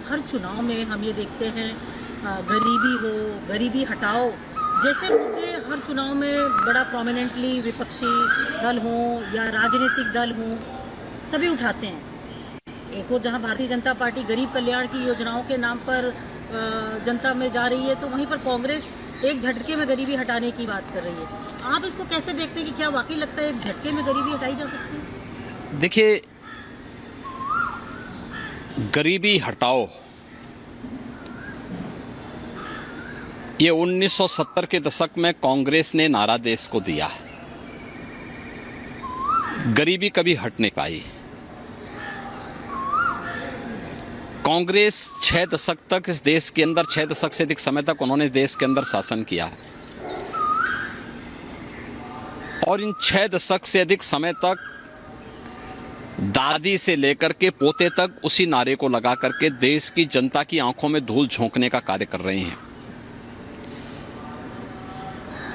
हर चुनाव में हम ये देखते हैं गरीबी हो, गरीबी हटाओ जैसे मुद्दे हर चुनाव में बड़ा प्रोमिनेंटली विपक्षी दल हों या राजनीतिक दल हों सभी उठाते हैं। एक और जहां भारतीय जनता पार्टी गरीब कल्याण की योजनाओं के नाम पर जनता में जा रही है, तो वहीं पर कांग्रेस एक झटके में गरीबी हटाने की बात कर रही है। आप इसको कैसे देखते हैं कि क्या वाकई लगता है एक झटके में गरीबी हटाई जा सकती है? देखिए, गरीबी हटाओ ये 1970 के दशक में कांग्रेस ने नारा देश को दिया। गरीबी कभी हट नहीं पाई। कांग्रेस 6 दशक तक इस देश के अंदर 6 दशक से अधिक समय तक उन्होंने देश के अंदर शासन किया और इन 6 दशक से अधिक समय तक दादी से लेकर के पोते तक उसी नारे को लगा करके देश की जनता की आंखों में धूल झोंकने का कार्य कर रहे हैं।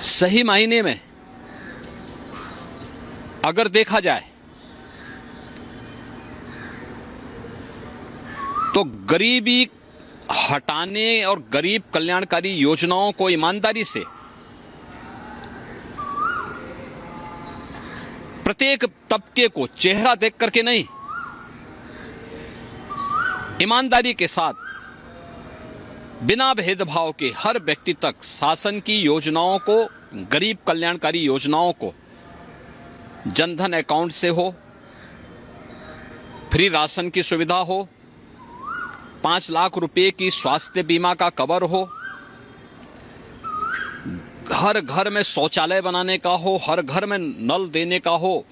सही मायने में अगर देखा जाए तो गरीबी हटाने और गरीब कल्याणकारी योजनाओं को ईमानदारी से प्रत्येक तबके को चेहरा देख करके नहीं, ईमानदारी के साथ बिना भेदभाव के हर व्यक्ति तक शासन की योजनाओं को, गरीब कल्याणकारी योजनाओं को जनधन अकाउंट से हो, फ्री राशन की सुविधा हो, 5 लाख रुपए की स्वास्थ्य बीमा का कवर हो, हर घर में शौचालय बनाने का हो, हर घर में नल देने का हो,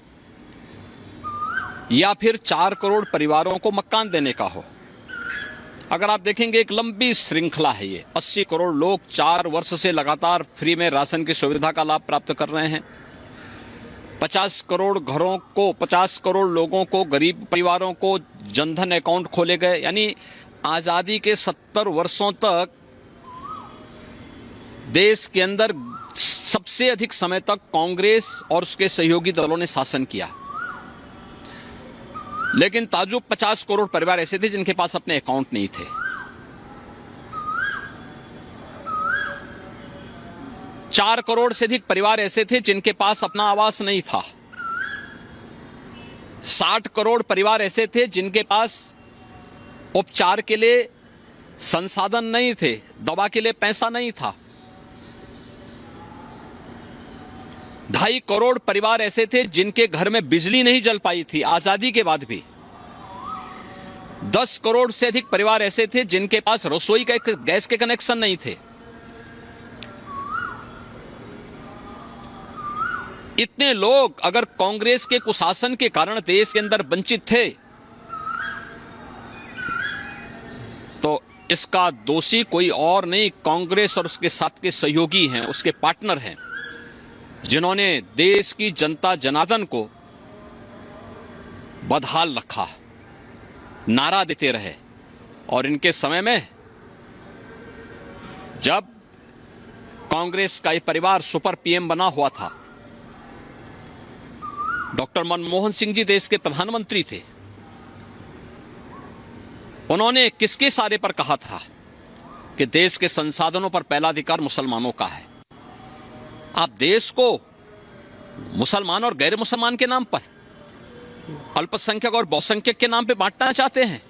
या फिर 4 करोड़ परिवारों को मकान देने का हो। अगर आप देखेंगे एक लंबी श्रृंखला है ये। 80 करोड़ लोग 4 वर्ष से लगातार फ्री में राशन की सुविधा का लाभ प्राप्त कर रहे हैं। 50 करोड़ घरों को, 50 करोड़ लोगों को, गरीब परिवारों को जनधन अकाउंट खोले गए। यानी आजादी के 70 वर्षों तक देश के अंदर सबसे अधिक समय तक कांग्रेस और उसके सहयोगी दलों ने शासन किया। लेकिन ताजुब 50 करोड़ परिवार ऐसे थे जिनके पास अपने अकाउंट नहीं थे। चार करोड़ से अधिक परिवार ऐसे थे जिनके पास अपना आवास नहीं था। 60 करोड़ परिवार ऐसे थे जिनके पास उपचार के लिए संसाधन नहीं थे, दवा के लिए पैसा नहीं था। 2.5 करोड़ परिवार ऐसे थे जिनके घर में बिजली नहीं जल पाई थी आजादी के बाद भी। 10 करोड़ से अधिक परिवार ऐसे थे जिनके पास रसोई का गैस के कनेक्शन नहीं थे। इतने लोग अगर कांग्रेस के कुशासन के कारण देश के अंदर वंचित थे तो इसका दोषी कोई और नहीं, कांग्रेस और उसके साथ के सहयोगी हैं, उसके पार्टनर हैं, जिन्होंने देश की जनता जनार्दन को बदहाल रखा, नारा देते रहे। और इनके समय में जब कांग्रेस का ये परिवार सुपर पीएम बना हुआ था, डॉक्टर मनमोहन सिंह जी देश के प्रधानमंत्री थे। उन्होंने किसके इशारे पर कहा था कि देश के संसाधनों पर पहला अधिकार मुसलमानों का है। आप देश को मुसलमान और गैर मुसलमान के नाम पर, अल्पसंख्यक और बहुसंख्यक के नाम पे बांटना चाहते हैं।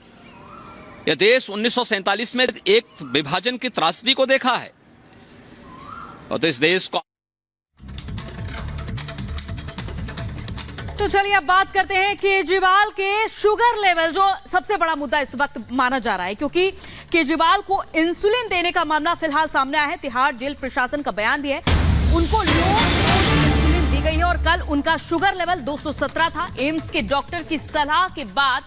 यह देश 1947 में एक विभाजन की त्रासदी को देखा है और तो इस देश को। तो चलिए अब बात करते हैं केजरीवाल के शुगर लेवल, जो सबसे बड़ा मुद्दा इस वक्त माना जा रहा है, क्योंकि केजरीवाल को इंसुलिन देने का मामला फिलहाल सामने आया है। तिहाड़ जेल प्रशासन का बयान भी है, उनको इंसुलिन दी गई है और कल उनका शुगर लेवल 217 था। एम्स के डॉक्टर की सलाह के बाद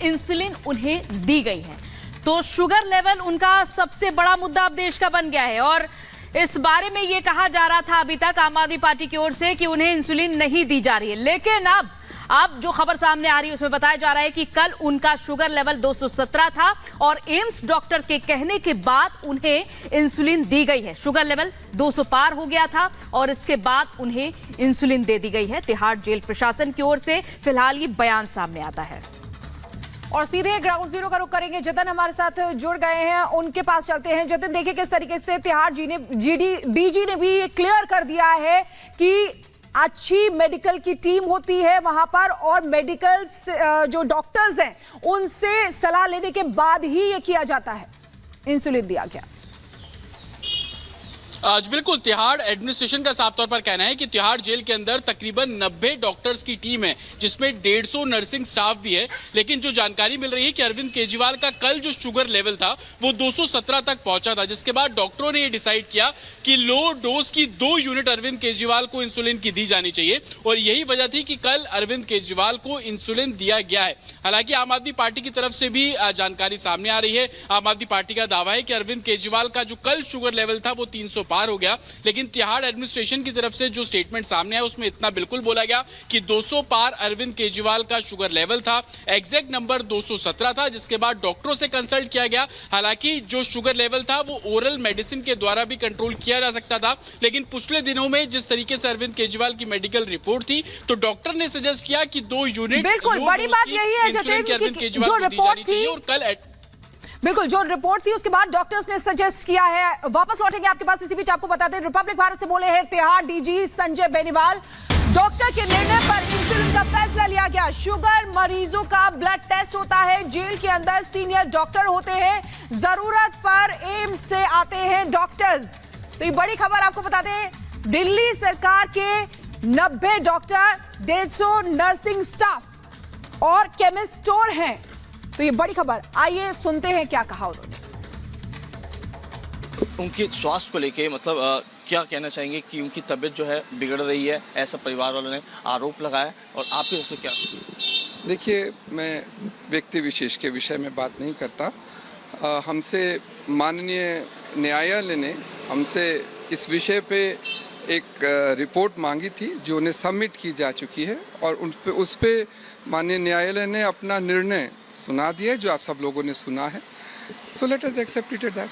इंसुलिन उन्हें दी गई है। तो शुगर लेवल उनका सबसे बड़ा मुद्दा अब देश का बन गया है और इस बारे में यह कहा जा रहा था अभी तक आम आदमी पार्टी की ओर से कि उन्हें इंसुलिन नहीं दी जा रही है, लेकिन अब जो खबर सामने आ रही है उसमें बताया जा रहा है कि कल उनका शुगर लेवल 217 था और एम्स डॉक्टर के कहने के बाद उन्हें इंसुलिन दी गई है। शुगर लेवल 200 पार हो गया था और इसके बाद उन्हें इंसुलिन दे दी गई है। तिहाड़ जेल प्रशासन की ओर से फिलहाल ये बयान सामने आता है और सीधे ग्राउंड जीरो का रुख करेंगे। जतिन हमारे साथ जुड़ गए हैं, उनके पास चलते हैं। जतिन, देखिए किस तरीके से तिहाड़ डीजी ने भी क्लियर कर दिया है कि अच्छी मेडिकल की टीम होती है वहां पर, और मेडिकल जो डॉक्टर्स हैं उनसे सलाह लेने के बाद ही ये किया जाता है, इंसुलिन दिया गया। आज बिल्कुल तिहाड़ एडमिनिस्ट्रेशन का साफ तौर पर कहना है कि तिहाड़ जेल के अंदर तकरीबन 90 डॉक्टर्स की टीम है, जिसमें 150 नर्सिंग स्टाफ भी है। लेकिन जो जानकारी मिल रही है कि अरविंद केजरीवाल का कल जो शुगर लेवल था वो 217 तक पहुंचा था, जिसके बाद डॉक्टरों ने ये डिसाइड किया कि लो डोज की 2 यूनिट अरविंद केजरीवाल को इंसुलिन की दी जानी चाहिए, और यही वजह थी कि कल अरविंद केजरीवाल को इंसुलिन दिया गया है। हालांकि आम आदमी पार्टी की तरफ से भी जानकारी सामने आ रही है। आम आदमी पार्टी का दावा है कि अरविंद केजरीवाल का जो कल शुगर लेवल था वो 300 पार हो गया, लेकिन तिहाड़ एडमिनिस्ट्रेशन की तरफ से जो स्टेटमेंट सामने आया उसमें इतना बिल्कुल बोला गया कि 200 पार अरविंद केजरीवाल का शुगर लेवल था। एग्जैक्ट नंबर 217 था, जिसके बाद डॉक्टरों से कंसल्ट किया गया। हालांकि जो शुगर लेवल था वो ओरल मेडिसिन के द्वारा भी कंट्रोल किया जा सकता था, लेकिन पिछले दिनों में जिस तरीके से अरविंद केजरीवाल की मेडिकल रिपोर्ट थी तो डॉक्टर ने सजेस्ट किया कि 2 यूनिट बिल्कुल बड़ी बात यही है जतिन कि जो रिपोर्ट थी, और कल बिल्कुल जो रिपोर्ट थी उसके बाद डॉक्टर्स ने सजेस्ट किया है। वापस लौटेंगे आपके पास, इसी बीच आपको बता दें रिपब्लिक भारत से बोले हैं तिहाड़ डीजी संजय बेनीवाल। डॉक्टर के निर्णय पर इंसुलिन का फैसला लिया गया। शुगर मरीजों का ब्लड टेस्ट होता है, जेल के अंदर सीनियर डॉक्टर होते हैं, जरूरत पर एम्स से आते हैं डॉक्टर्स। तो ये बड़ी खबर आपको बता दें, दिल्ली सरकार के 90 डॉक्टर, 150 नर्सिंग स्टाफ और केमिस्टोर हैं। तो ये बड़ी खबर, आइए सुनते हैं क्या कहा उन्होंने। उनकी स्वास्थ्य को लेके मतलब क्या कहना चाहेंगे कि उनकी तबीयत जो है बिगड़ रही है, ऐसा परिवार वालों ने आरोप लगाया, और आपकी तरफ से क्या? देखिए, मैं व्यक्ति विशेष के विषय में बात नहीं करता। हमसे माननीय न्यायालय ने हमसे इस विषय पे एक रिपोर्ट मांगी थी जो उन्हें सबमिट की जा चुकी है, और उस पे माननीय न्यायालय ने अपना निर्णय सुना दिया है, जो आप सब लोगों ने सुना है। So let us accept it that.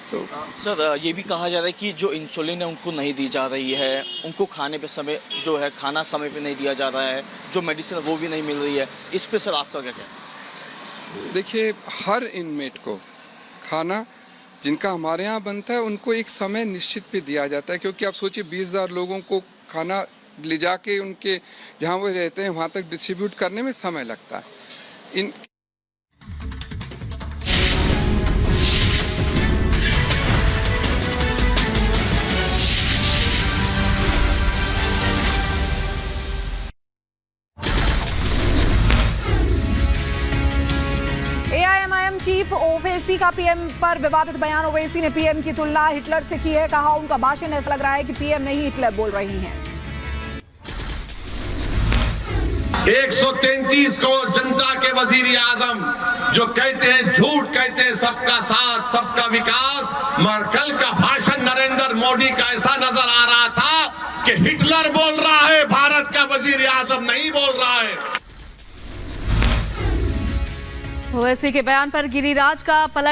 Sir, ये भी कहा जा रहा है कि जो इंसुलिन है उनको नहीं दी जा रही है, उनको खाने पे समय जो है खाना समय पे नहीं दिया जा रहा है, जो मेडिसिन वो भी नहीं मिल रही है। इस पे सर आपका क्या कहना है? देखिए, हर इनमेट को खाना जिनका हमारे यहाँ बनता है उनको एक समय निश्चित पे दिया जाता है, क्योंकि आप सोचिए 20,000 लोगों को खाना ले जाके उनके जहाँ वो रहते हैं वहाँ तक डिस्ट्रीब्यूट करने में समय लगता है। इन एआईएमआईएम चीफ ओवैसी का पीएम पर विवादित बयान। ओवैसी ने पीएम की तुलना हिटलर से की है, कहा उनका भाषण ऐसा लग रहा है कि पीएम नहीं हिटलर बोल रही हैं। 133 करोड़ जनता के वजीर आजम जो कहते हैं, झूठ कहते हैं सबका साथ सबका विकास, मगर कल का भाषण नरेंद्र मोदी का ऐसा नजर आ रहा था कि हिटलर बोल रहा है, भारत का वजीर आजम नहीं बोल रहा है। ओवैसी के बयान पर गिरिराज का पलट